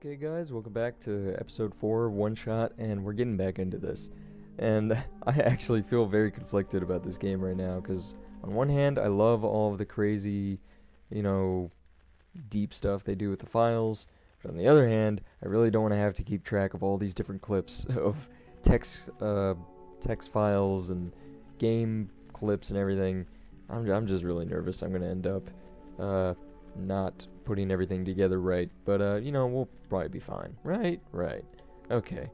Okay guys, welcome back to episode 4 of One Shot, and we're getting back into this. And I actually feel very conflicted about this game right now, because on one hand, I love all of the crazy, deep stuff they do with the files, but on the other hand, I really don't want to have to keep track of all these different clips of text files and game clips and everything. I'm just really nervous I'm going to end up not putting everything together right, but we'll probably be fine. Right. Okay,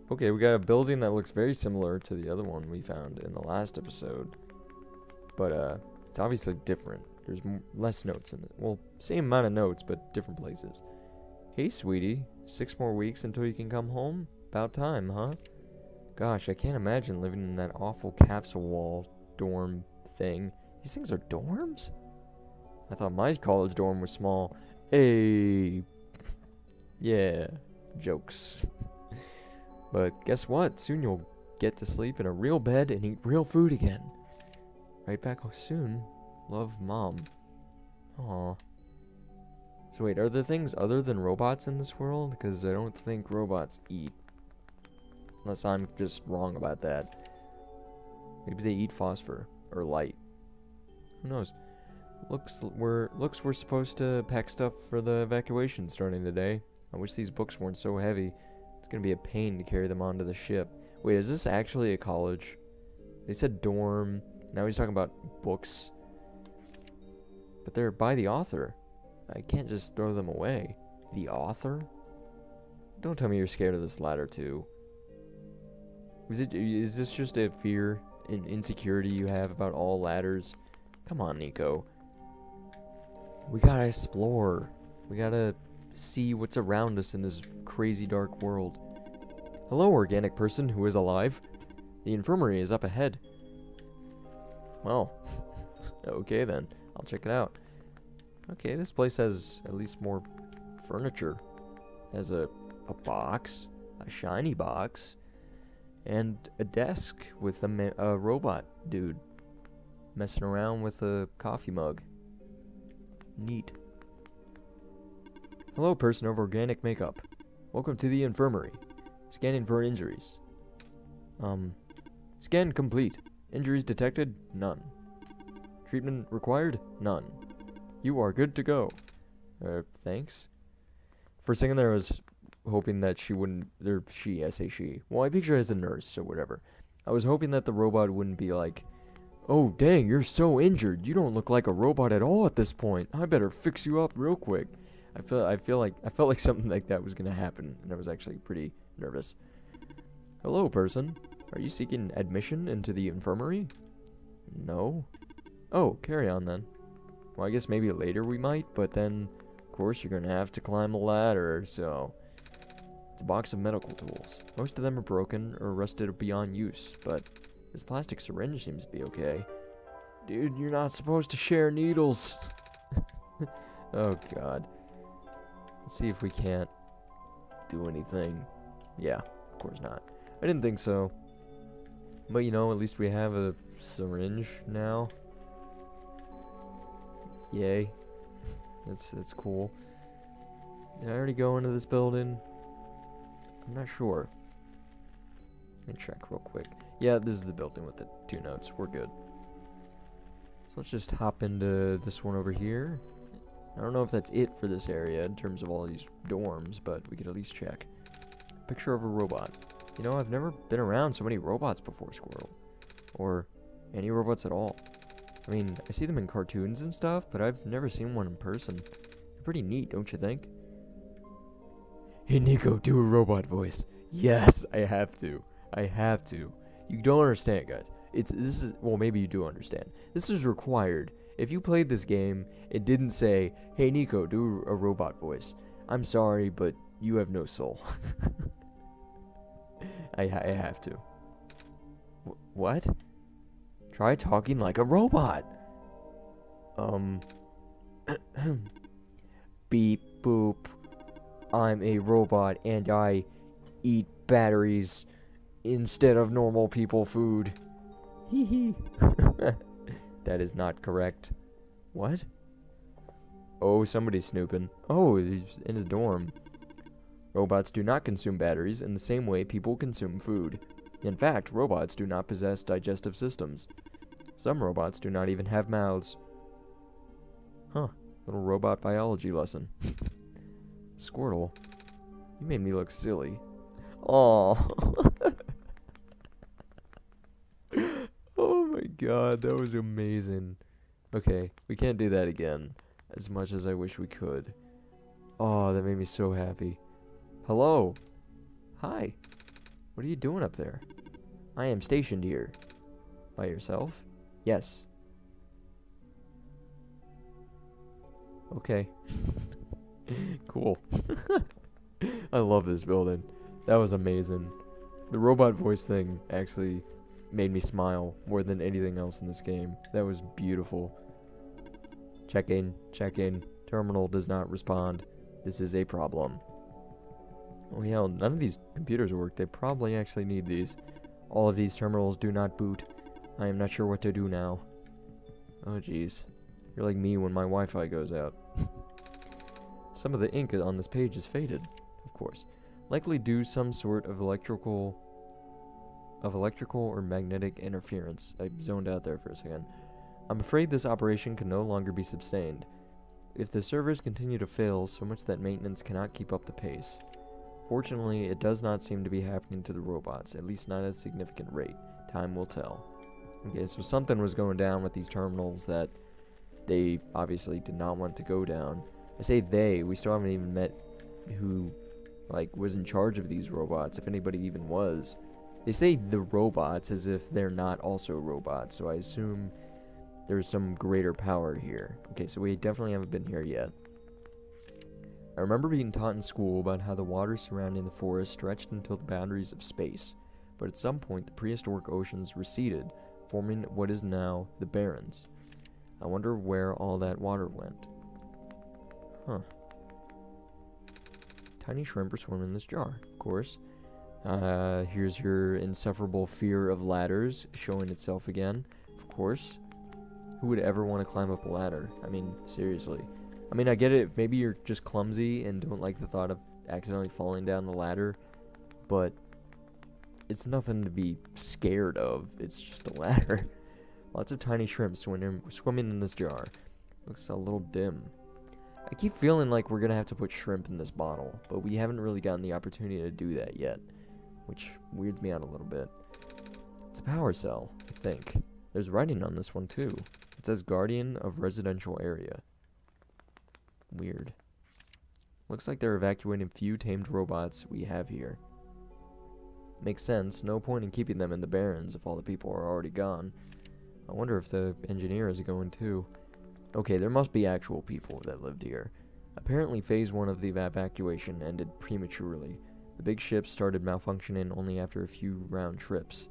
we got a building that looks very similar to the other one we found in the last episode, but it's obviously different. There's less notes in it. Well, same amount of notes, but different places. Hey sweetie, 6 more weeks until you can come home? About time, huh? Gosh, I can't imagine living in that awful capsule wall dorm thing. These things are dorms? I thought my college dorm was small. Hey. Yeah, jokes. But guess what? Soon you'll get to sleep in a real bed and eat real food again. Right back soon. Love, Mom. Aw. So wait, are there things other than robots in this world? Because I don't think robots eat. Unless I'm just wrong about that. Maybe they eat phosphor or light. Who knows? Looks we're supposed to pack stuff for the evacuation starting today. I wish these books weren't so heavy. It's gonna be a pain to carry them onto the ship. Wait, is this actually a college? They said dorm. Now he's talking about books. But they're by the author. I can't just throw them away. The author? Don't tell me you're scared of this ladder too. Is this just a fear and insecurity you have about all ladders? Come on, Nico. We gotta explore. We gotta see what's around us in this crazy dark world. Hello, organic person who is alive. The infirmary is up ahead. Well, okay then. I'll check it out. Okay, this place has at least more furniture. Has a box, a shiny box, and a desk with a robot dude messing around with a coffee mug. Neat. Hello, person of organic makeup. Welcome to the infirmary. Scanning for injuries. Scan complete. Injuries detected? None. Treatment required? None. You are good to go. Thanks. For a second there I was hoping that she wouldn't, I say she. Well, I picture her as a nurse, so whatever. I was hoping that the robot wouldn't be like, oh, dang, you're so injured. You don't look like a robot at all at this point. I better fix you up real quick. I felt like something like that was going to happen, and I was actually pretty nervous. Hello, person. Are you seeking admission into the infirmary? No? Oh, carry on then. Well, I guess maybe later we might, but then, of course, you're going to have to climb a ladder, so... It's a box of medical tools. Most of them are broken or rusted beyond use, but... This plastic syringe seems to be okay. Dude, you're not supposed to share needles. Oh, God. Let's see if we can't do anything. Yeah, of course not. I didn't think so. But, at least we have a syringe now. Yay. That's cool. Did I already go into this building? I'm not sure. Let me check real quick. Yeah, this is the building with the 2 notes. We're good. So let's just hop into this one over here. I don't know if that's it for this area in terms of all these dorms, but we could at least check. Picture of a robot. I've never been around so many robots before, Squirrel. Or any robots at all. I mean, I see them in cartoons and stuff, but I've never seen one in person. They're pretty neat, don't you think? Hey, Nico, do a robot voice. Yes, I have to. You don't understand, guys. Well, maybe you do understand. This is required. If you played this game, it didn't say, hey, Nico, do a robot voice. I'm sorry, but you have no soul. I have to. What? Try talking like a robot. Beep, boop. I'm a robot, and I eat batteries instead of normal people food. Hee hee. That is not correct. What? Oh, somebody's snooping. Oh, he's in his dorm. Robots do not consume batteries in the same way people consume food. In fact, robots do not possess digestive systems. Some robots do not even have mouths. Huh. Little robot biology lesson. Squirtle, you made me look silly. Aww. Oh my god, that was amazing. Okay, we can't do that again, as much as I wish we could. Oh, that made me so happy. Hello. Hi. What are you doing up there? I am stationed here. By yourself? Yes. Okay. Cool. I love this building. That was amazing. The robot voice thing actually made me smile more than anything else in this game. That was beautiful. Check in, check in. Terminal does not respond. This is a problem. Oh yeah, none of these computers work. They probably actually need these. All of these terminals do not boot. I am not sure what to do now. Oh jeez. You're like me when my Wi-Fi goes out. Some of the ink on this page is faded, of course. Likely due some sort of electrical or magnetic interference. I zoned out there for a second. I'm afraid this operation can no longer be sustained. If the servers continue to fail so much that maintenance cannot keep up the pace. Fortunately, it does not seem to be happening to the robots, at least not at a significant rate. Time will tell. Okay, so something was going down with these terminals that they obviously did not want to go down. I say they, we still haven't even met who, like, was in charge of these robots, if anybody even was. They say the robots as if they're not also robots, so I assume there's some greater power here. Okay, so we definitely haven't been here yet. I remember being taught in school about how the waters surrounding the forest stretched until the boundaries of space, but at some point the prehistoric oceans receded, forming what is now the Barrens. I wonder where all that water went. Huh. Tiny shrimp are swimming in this jar, of course. Here's your insufferable fear of ladders showing itself again, of course. Who would ever want to climb up a ladder? I mean, seriously. I mean, I get it. Maybe you're just clumsy and don't like the thought of accidentally falling down the ladder, but it's nothing to be scared of. It's just a ladder. Lots of tiny shrimp swimming in this jar. Looks a little dim. I keep feeling like we're going to have to put shrimp in this bottle, but we haven't really gotten the opportunity to do that yet, which weirds me out a little bit. It's a power cell, I think. There's writing on this one, too. It says Guardian of Residential Area. Weird. Looks like they're evacuating few tamed robots we have here. Makes sense. No point in keeping them in the Barrens if all the people are already gone. I wonder if the engineer is going too. Okay, there must be actual people that lived here. Apparently phase 1 of the evacuation ended prematurely. The big ship started malfunctioning only after a few round trips.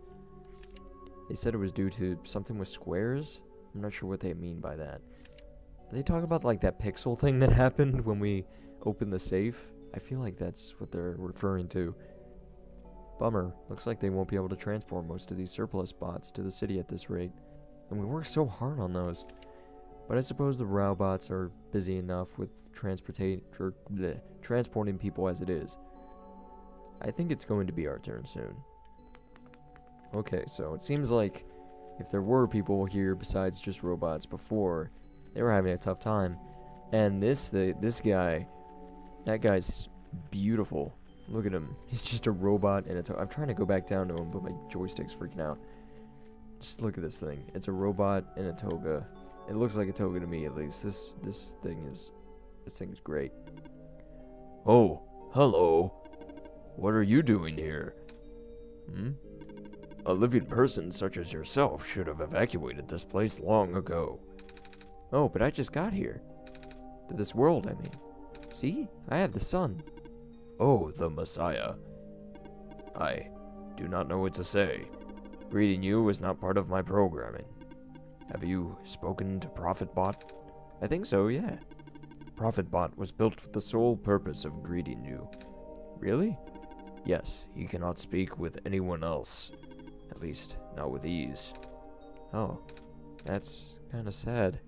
They said it was due to something with squares? I'm not sure what they mean by that. Are they talking about like that pixel thing that happened when we opened the safe? I feel like that's what they're referring to. Bummer. Looks like they won't be able to transport most of these surplus bots to the city at this rate. And we worked so hard on those. But I suppose the robots are busy enough with transporting people as it is. I think it's going to be our turn soon. Okay, so it seems like if there were people here besides just robots before, they were having a tough time. And this guy, that guy's beautiful. Look at him. He's just a robot in a toga. I'm trying to go back down to him, but my joystick's freaking out. Just look at this thing. It's a robot in a toga. It looks like a toga to me, at least. This thing is great. Oh, hello. What are you doing here? A living person such as yourself should have evacuated this place long ago. Oh, but I just got here. To this world, I mean. See? I have the sun. Oh, the Messiah. I do not know what to say. Greeting you is not part of my programming. Have you spoken to ProfitBot? I think so, yeah. ProfitBot was built with the sole purpose of greeting you. Really? Yes, he cannot speak with anyone else. At least, not with ease. Oh, that's kind of sad.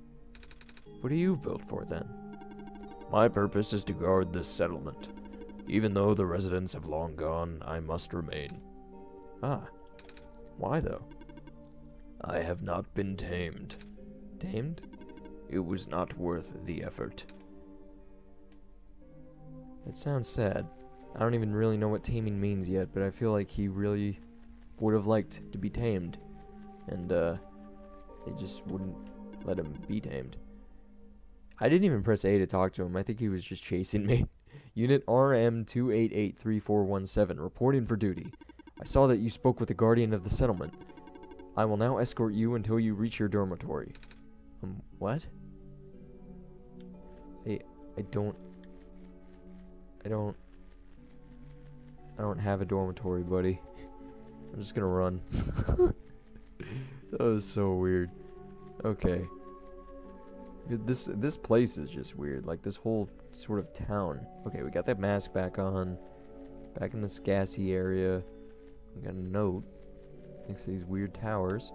What are you built for, then? My purpose is to guard this settlement. Even though the residents have long gone, I must remain. Ah. Why, though? I have not been tamed. Tamed? It was not worth the effort. It sounds sad. I don't even really know what taming means yet, but I feel like he really would have liked to be tamed. And, they just wouldn't let him be tamed. I didn't even press A to talk to him. I think he was just chasing me. Unit RM2883417, reporting for duty. I saw that you spoke with the guardian of the settlement. I will now escort you until you reach your dormitory. What? I don't have a dormitory, buddy. I'm just gonna run. That was so weird. Okay. This place is just weird. Like, this whole sort of town. Okay, we got that mask back on. Back in this gassy area. We got a note next to these weird towers.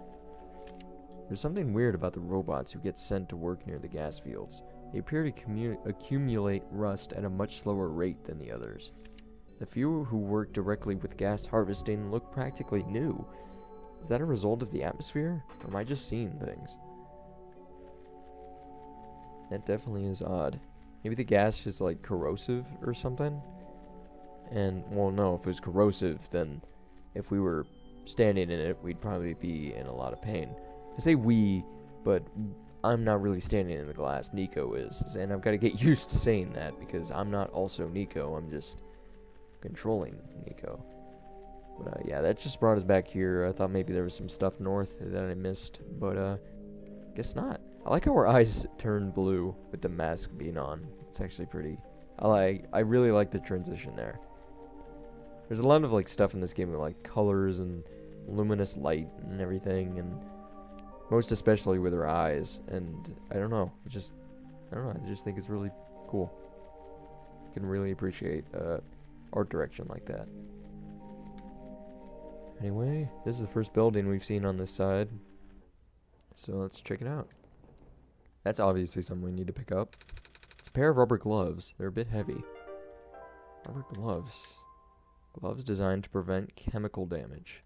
There's something weird about the robots who get sent to work near the gas fields. They appear to accumulate rust at a much slower rate than the others. The few who work directly with gas harvesting look practically new. Is that a result of the atmosphere? Or am I just seeing things? That definitely is odd. Maybe the gas is like corrosive or something? And, well, no, if it was corrosive, then if we were standing in it, we'd probably be in a lot of pain. I say we, but I'm not really standing in the glass. Nico is. And I've got to get used to saying that because I'm not also Nico. I'm just controlling Nico. But, yeah, that just brought us back here. I thought maybe there was some stuff north that I missed, but, guess not. I like how our eyes turn blue with the mask being on. It's actually pretty. I really like the transition there. There's a lot of like stuff in this game with like colors and luminous light and everything, and most especially with her eyes. And I don't know. I just think it's really cool. I can really appreciate art direction like that. Anyway, this is the first building we've seen on this side, so let's check it out. That's obviously something we need to pick up. It's a pair of rubber gloves. They're a bit heavy. Rubber gloves. Gloves designed to prevent chemical damage.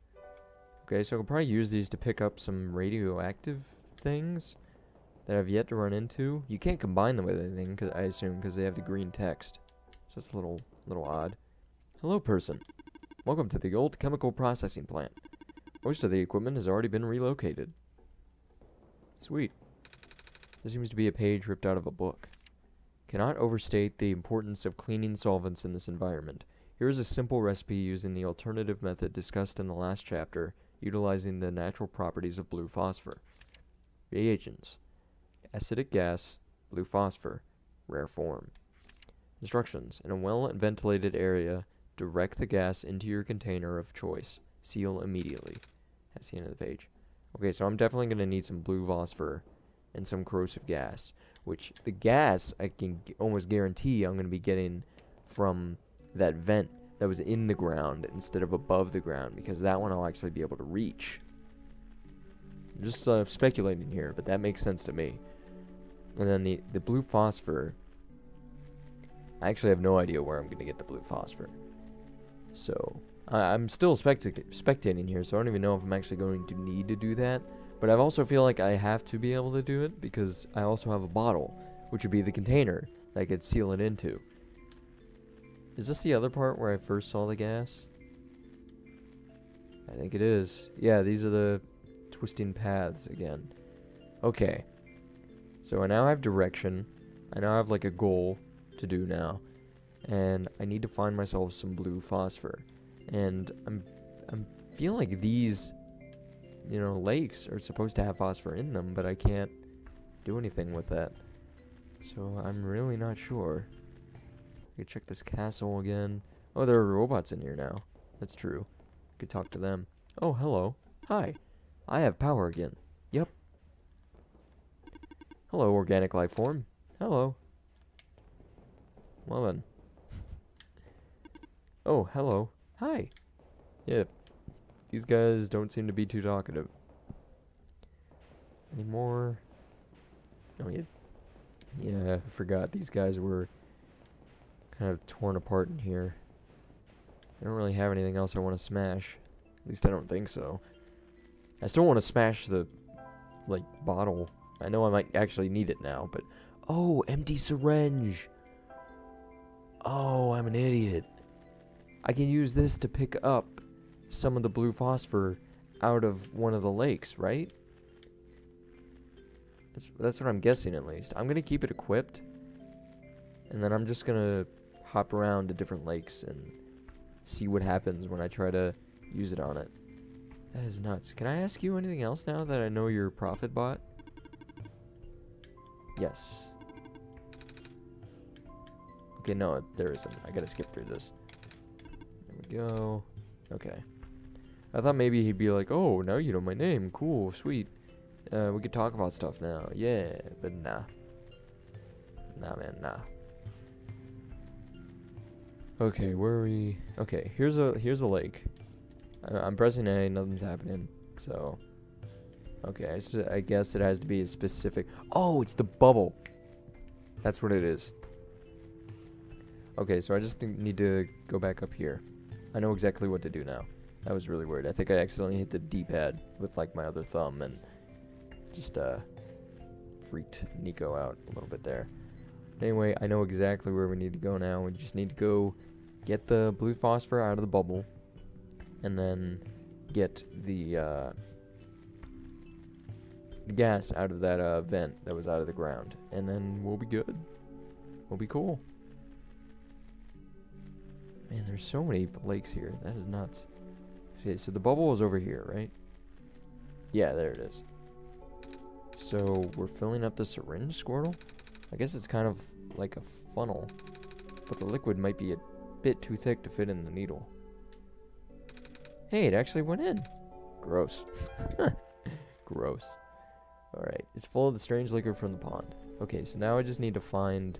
Okay, so I could probably use these to pick up some radioactive things that I've yet to run into. You can't combine them with anything, I assume, because they have the green text. So it's a little odd. Hello, person. Welcome to the old chemical processing plant. Most of the equipment has already been relocated. Sweet. This seems to be a page ripped out of a book. Cannot overstate the importance of cleaning solvents in this environment. Here is a simple recipe using the alternative method discussed in the last chapter, utilizing the natural properties of blue phosphor. Reagents: acidic gas, blue phosphor, rare form. Instructions: in a well-ventilated area, direct the gas into your container of choice. Seal immediately. That's the end of the page. Okay, so I'm definitely going to need some blue phosphor and some corrosive gas, which the gas I can almost guarantee I'm going to be getting from that vent that was in the ground instead of above the ground, because that one I'll actually be able to reach. I'm just speculating here, but that makes sense to me. And then the blue phosphor, I actually have no idea where I'm going to get the blue phosphor. So I'm still spectating here, so I don't even know if I'm actually going to need to do that. But I also feel like I have to be able to do it because I also have a bottle, which would be the container that I could seal it into. Is this the other part where I first saw the gas? I think it is. Yeah, these are the twisting paths again. Okay. So I now have direction. I now have like a goal to do now. And I need to find myself some blue phosphor. And I'm feeling like these, lakes are supposed to have phosphor in them, but I can't do anything with that. So I'm really not sure. I could check this castle again. Oh, there are robots in here now. That's true. I could talk to them. Oh, hello. Hi. I have power again. Yep. Hello, organic life form. Hello. Well then. Oh, hello. Hi. Yeah. These guys don't seem to be too talkative. Any more? Oh, yeah. Yeah, I forgot. These guys were kind of torn apart in here. I don't really have anything else I want to smash. At least I don't think so. I still want to smash the, like, bottle. I know I might actually need it now, but... Oh, empty syringe! Oh, I'm an idiot. I can use this to pick up some of the blue phosphor out of one of the lakes, right? That's what I'm guessing, at least. I'm going to keep it equipped. And then I'm just going to hop around to different lakes and see what happens when I try to use it on it. That is nuts. Can I ask you anything else now that I know you're a profit bot? Yes. Okay, no, there isn't. I gotta skip through this. There we go. Okay. I thought maybe he'd be like, oh, now you know my name. Cool, sweet. We could talk about stuff now. Yeah, but nah. Nah, man, nah. Okay, where are we? Okay, here's a lake. I'm pressing A, nothing's happening. So, okay, I guess it has to be a specific. Oh, it's the bubble. That's what it is. Okay, so I just need to go back up here. I know exactly what to do now. That was really weird. I think I accidentally hit the D-pad with like my other thumb and just freaked Nico out a little bit there. Anyway, I know exactly where we need to go now. We just need to go get the blue phosphor out of the bubble, and then get the gas out of that vent that was out of the ground, and then we'll be good. We'll be cool. Man, there's so many lakes here. That is nuts. Okay, so the bubble is over here, right? Yeah, there it is. So we're filling up the syringe, Squirtle? I guess it's kind of like a funnel, but the liquid might be a bit too thick to fit in the needle. Hey, it actually went in. Gross. Gross. Alright, it's full of the strange liquor from the pond. Okay, so now I just need to find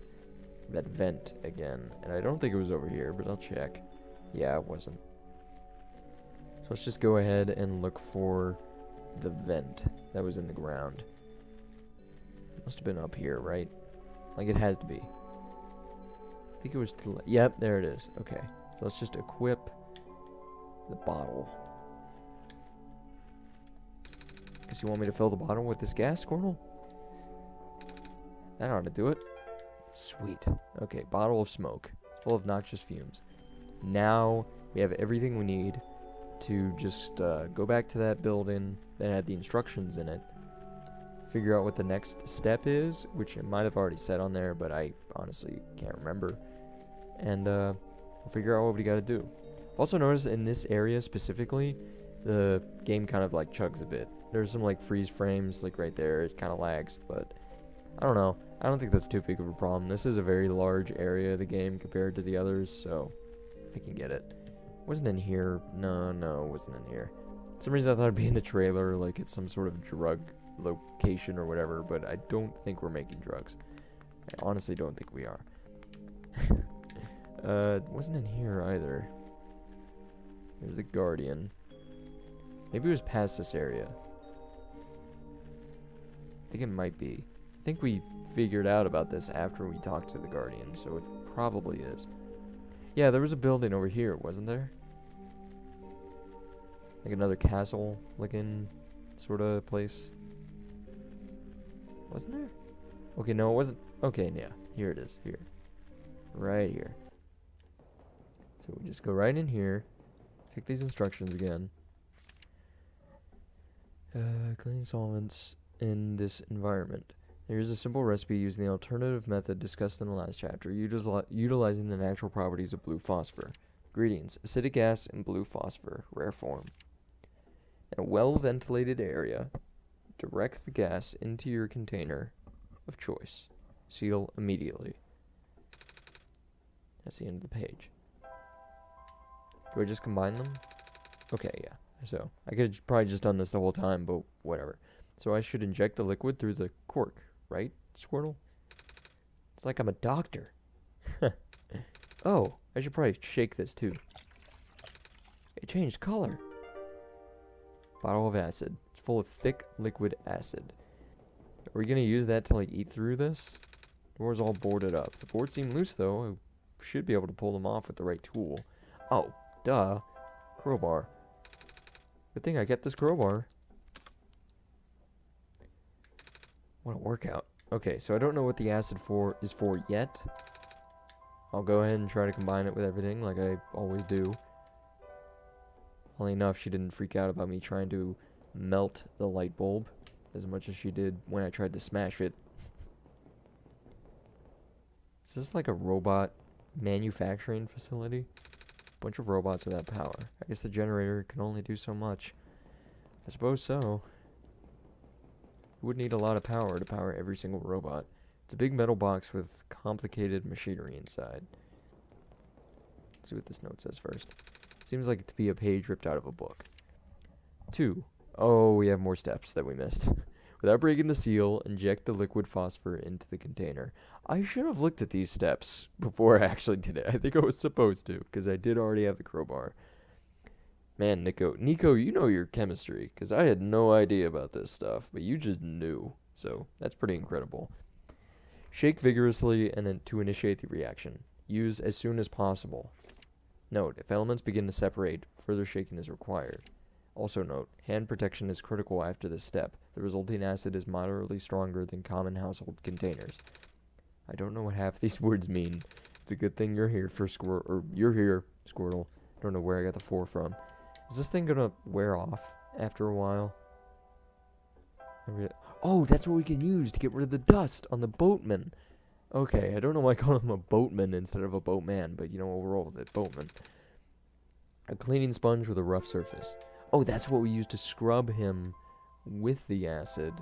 that vent again. And I don't think it was over here, but I'll check. Yeah, it wasn't. So let's just go ahead and look for the vent that was in the ground. It must have been up here, right? Like it has to be. I think it was to yep, there it is. Okay. So let's just equip the bottle. Guess you want me to fill the bottle with this gas, Squirtle? That ought to do it. Sweet. Okay, bottle of smoke. Full of noxious fumes. Now we have everything we need to just go back to that building that had the instructions in it. Figure out what the next step is, which it might have already said on there, but I honestly can't remember. And we'll figure out what we gotta do. Also notice in this area specifically, the game kind of like chugs a bit. There's some like freeze frames like right there. It kind of lags, but I don't know. I don't think that's too big of a problem. This is a very large area of the game compared to the others, so I can get it. Wasn't in here. No, it wasn't in here. For some reason I thought it'd be in the trailer, like it's some sort of drug location or whatever, but I don't think we're making drugs. I honestly don't think we are. It wasn't in here either. There's the Guardian. Maybe it was past this area. I think it might be. I think we figured out about this after we talked to the Guardian, so it probably is. Yeah, there was a building over here, wasn't there? Like another castle-looking sort of place. Wasn't there? Okay, no, it wasn't. Okay, yeah, here it is. Here. Right here. So we just go right in here. Check these instructions again. Clean solvents in this environment. Here's a simple recipe using the alternative method discussed in the last chapter, utilizing the natural properties of blue phosphor. Ingredients: acidic gas and blue phosphor, rare form. In a well-ventilated area, direct the gas into your container of choice. Seal immediately. That's the end of the page. Do I just combine them? Okay, yeah. So, I could have probably just done this the whole time, but whatever. So I should inject the liquid through the cork, right, Squirtle? It's like I'm a doctor. Oh, I should probably shake this too. It changed color. Bottle of acid. It's full of thick liquid acid. Are we gonna use that to like eat through this? The door's all boarded up. The board seemed loose though. should be able to pull them off with the right tool. Oh, duh. Crowbar. Good thing I get this crowbar. What a workout. Okay, so I don't know what the acid is for yet. I'll go ahead and try to combine it with everything like I always do. Only enough she didn't freak out about me trying to melt the light bulb as much as she did when I tried to smash it. Is this like a robot manufacturing facility? Bunch of robots without power. I guess the generator can only do so much. I suppose so. You would need a lot of power to power every single robot. It's a big metal box with complicated machinery inside. Let's see what this note says first. Seems like it to be a page ripped out of a book. 2. Oh, we have more steps that we missed. Without breaking the seal, inject the liquid phosphor into the container. I should have looked at these steps before I actually did it. I think I was supposed to, because I did already have the crowbar. Man, Nico, you know your chemistry, because I had no idea about this stuff, but you just knew. So, that's pretty incredible. Shake vigorously and then to initiate the reaction. Use as soon as possible. Note, if elements begin to separate, further shaking is required. Also note, hand protection is critical after this step. The resulting acid is moderately stronger than common household containers. I don't know what half these words mean. It's a good thing you're here for you're here, Squirtle. I don't know where I got the 4 from. Is this thing gonna wear off after a while? Oh, that's what we can use to get rid of the dust on the boatman. Okay, I don't know why I call him a boatman instead of a boatman, but you know what, we'll roll with it. Boatman. A cleaning sponge with a rough surface. Oh, that's what we use to scrub him with the acid.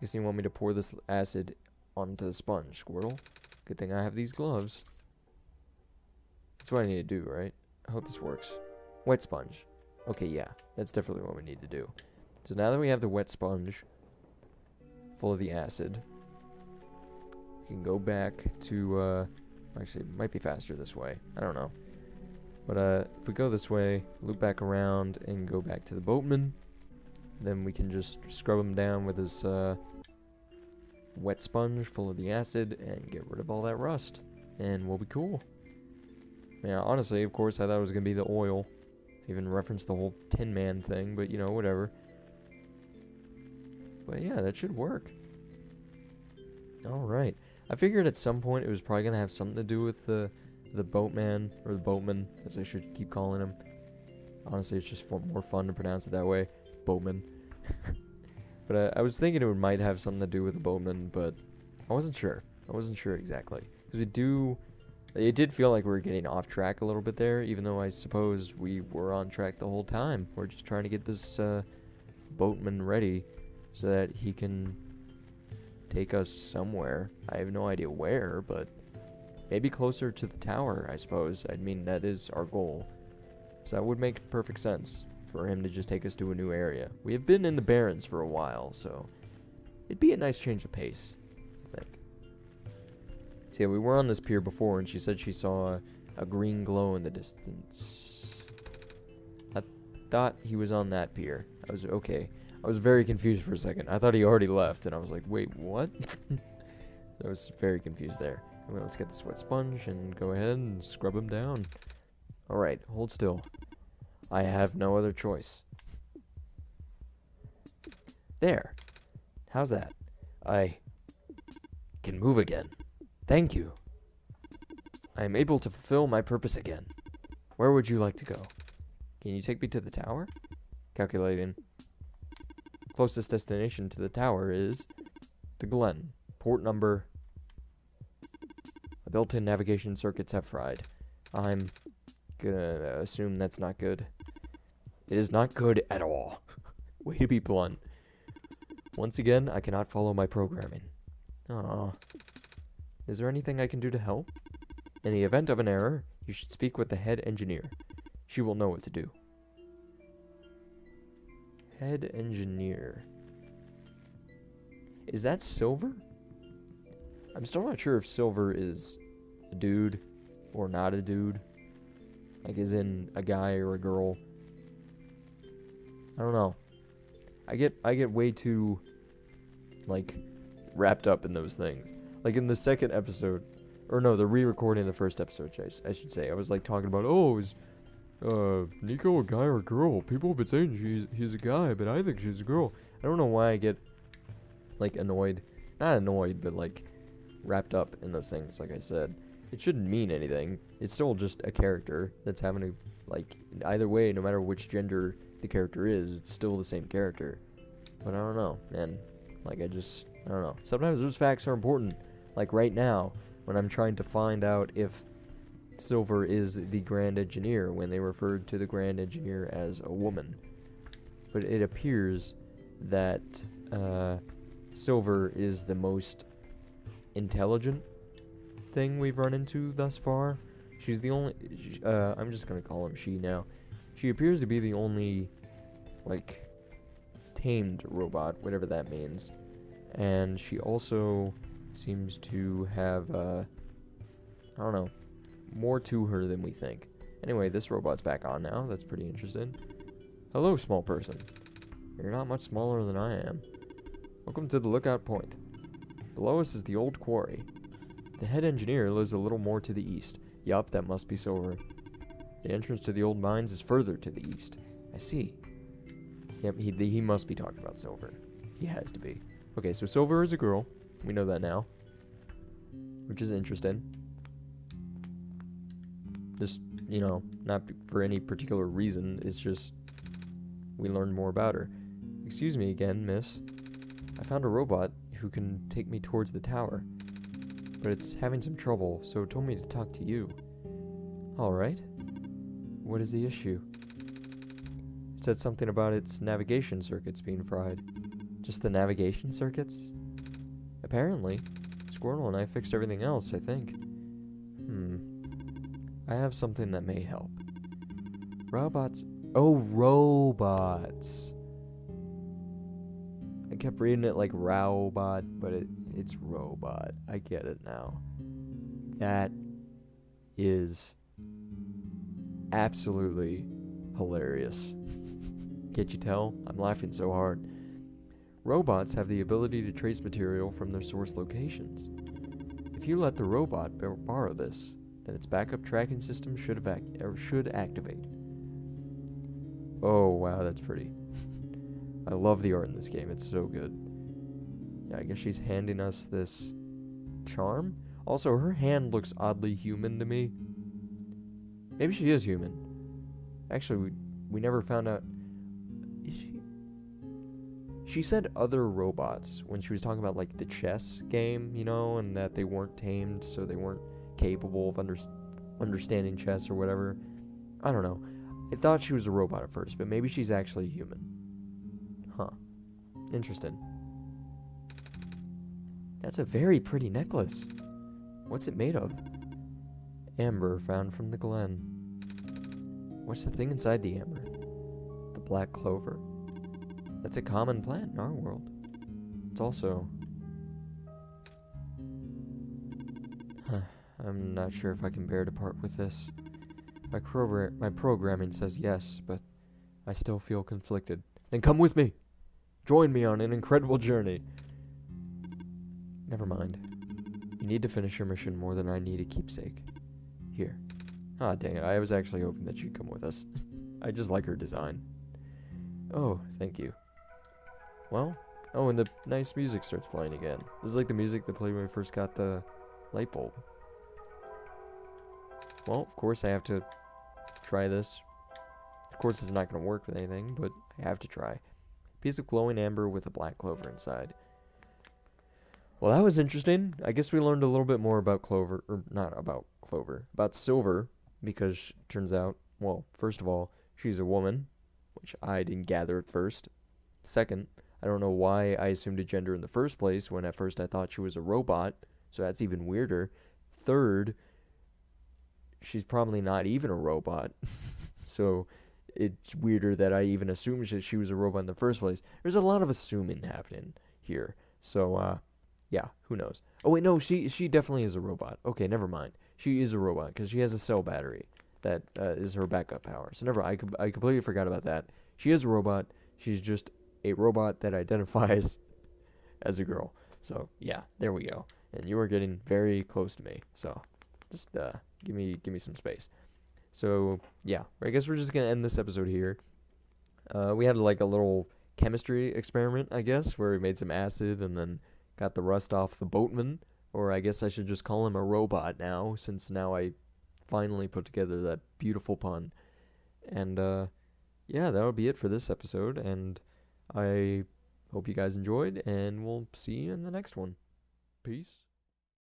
Guess you want me to pour this acid onto the sponge, Squirtle? Good thing I have these gloves. That's what I need to do, right? I hope this works. Wet sponge. Okay, yeah, that's definitely what we need to do. So now that we have the wet sponge full of the acid, we can go back to, actually, it might be faster this way. I don't know. But if we go this way, loop back around, and go back to the boatman, then we can just scrub him down with this wet sponge full of the acid and get rid of all that rust. And we'll be cool. Yeah, honestly, of course, I thought it was going to be the oil. Even referenced the whole Tin Man thing, but you know, whatever. But yeah, that should work. Alright. I figured at some point it was probably going to have something to do with the boatman, or the boatman, as I should keep calling him. Honestly, it's just more fun to pronounce it that way. Boatman. But I was thinking it might have something to do with the boatman, but I wasn't sure. I wasn't sure exactly. Because it did feel like we were getting off track a little bit there, even though I suppose we were on track the whole time. We're just trying to get this boatman ready so that he can take us somewhere. I have no idea where, but maybe closer to the tower, I suppose. I mean, that is our goal. So that would make perfect sense for him to just take us to a new area. We have been in the Barrens for a while, so it'd be a nice change of pace, I think. So yeah, we were on this pier before, and she said she saw a green glow in the distance. I thought he was on that pier. I was very confused for a second. I thought he already left, and I was like, wait, what? I was very confused there. Well, let's get this wet sponge and go ahead and scrub him down. Alright, hold still. I have no other choice. There. How's that? I can move again. Thank you. I am able to fulfill my purpose again. Where would you like to go? Can you take me to the tower? Calculating. Closest destination to the tower is the Glen. Port number. The built-in navigation circuits have fried. I'm gonna assume that's not good. It is not good at all. Way to be blunt. Once again, I cannot follow my programming. Aww. Is there anything I can do to help? In the event of an error, you should speak with the head engineer. She will know what to do. Head engineer. Is that Silver? I'm still not sure if Silver is a dude or not a dude. Like, as in a guy or a girl. I don't know. I get way too, like, wrapped up in those things. Like, in the second episode, Or no, the re-recording of the first episode, I should say. I was like talking about, oh, is Nico a guy or a girl? People have been saying he's a guy, but I think she's a girl. I don't know why I get like annoyed. Not annoyed, but like wrapped up in those things, like I said. It shouldn't mean anything. It's still just a character that's having to, like, either way, no matter which gender the character is, it's still the same character. But I don't know, man. Like, I don't know. Sometimes those facts are important. Like right now, when I'm trying to find out if Silver is the Grand Engineer, when they referred to the Grand Engineer as a woman. But it appears that Silver is the most intelligent thing we've run into thus far. She's the only, I'm just gonna call him she now. She appears to be the only, like, tamed robot, whatever that means. And she also seems to have, I don't know, more to her than we think. Anyway, this robot's back on now. That's pretty interesting. Hello, small person. You're not much smaller than I am. Welcome to the lookout point. Below us is the old quarry. The head engineer lives a little more to the east. Yup, that must be Silver. The entrance to the old mines is further to the east. I see. Yep, he must be talking about Silver. He has to be. Okay, so Silver is a girl. We know that now. Which is interesting. Just, you know, not for any particular reason. It's just we learned more about her. Excuse me again, miss. I found a robot who can take me towards the tower. But it's having some trouble, so it told me to talk to you. Alright. What is the issue? It said something about its navigation circuits being fried. Just the navigation circuits? Apparently. Squirtle and I fixed everything else, I think. I have something that may help. Robots. Oh, robots. I kept reading it like robot, but it's robot. I get it now. That is absolutely hilarious. Can't you tell? I'm laughing so hard. Robots have the ability to trace material from their source locations. If you let the robot borrow this, then its backup tracking system should activate. Oh, wow, that's pretty. I love the art in this game. It's so good. Yeah, I guess she's handing us this charm. Also, her hand looks oddly human to me. Maybe she is human. Actually, we never found out. Is she? She said other robots when she was talking about, like, the chess game, you know, and that they weren't tamed, so they weren't capable of understanding chess or whatever. I don't know. I thought she was a robot at first, but maybe she's actually human. Huh. Interesting. That's a very pretty necklace. What's it made of? Amber found from the glen. What's the thing inside the amber? The black clover. That's a common plant in our world. It's also... I'm not sure if I can bear to part with this. My programming says yes, but I still feel conflicted. Then come with me! Join me on an incredible journey! Never mind. You need to finish your mission more than I need a keepsake. Here. Ah, dang it. I was actually hoping that you'd come with us. I just like her design. Oh, thank you. Well, oh, and the nice music starts playing again. This is like the music that played when we first got the light bulb. Well, of course I have to try this. Of course it's not going to work with anything, but I have to try. Piece of glowing amber with a black clover inside. Well, that was interesting. I guess we learned a little bit more about Clover, or not about Clover, about Silver, because it turns out, well, first of all, she's a woman, which I didn't gather at first. Second, I don't know why I assumed a gender in the first place when at first I thought she was a robot, so that's even weirder. Third, she's probably not even a robot, so it's weirder that I even assumed that she was a robot in the first place. There's a lot of assuming happening here, so, yeah, who knows? Oh, wait, no, she definitely is a robot. Okay, never mind. She is a robot, because she has a cell battery that is her backup power. So never, I completely forgot about that. She is a robot. She's just a robot that identifies as a girl. So, yeah, there we go. and you are getting very close to me. So just give me some space. So yeah, I guess we're just gonna end this episode here. We had like a little chemistry experiment, I guess, where we made some acid and then got the rust off the boatman. Or I guess I should just call him a robot now, since now I finally put together that beautiful pun. And yeah, that'll be it for this episode. And I hope you guys enjoyed, and we'll see you in the next one. Peace.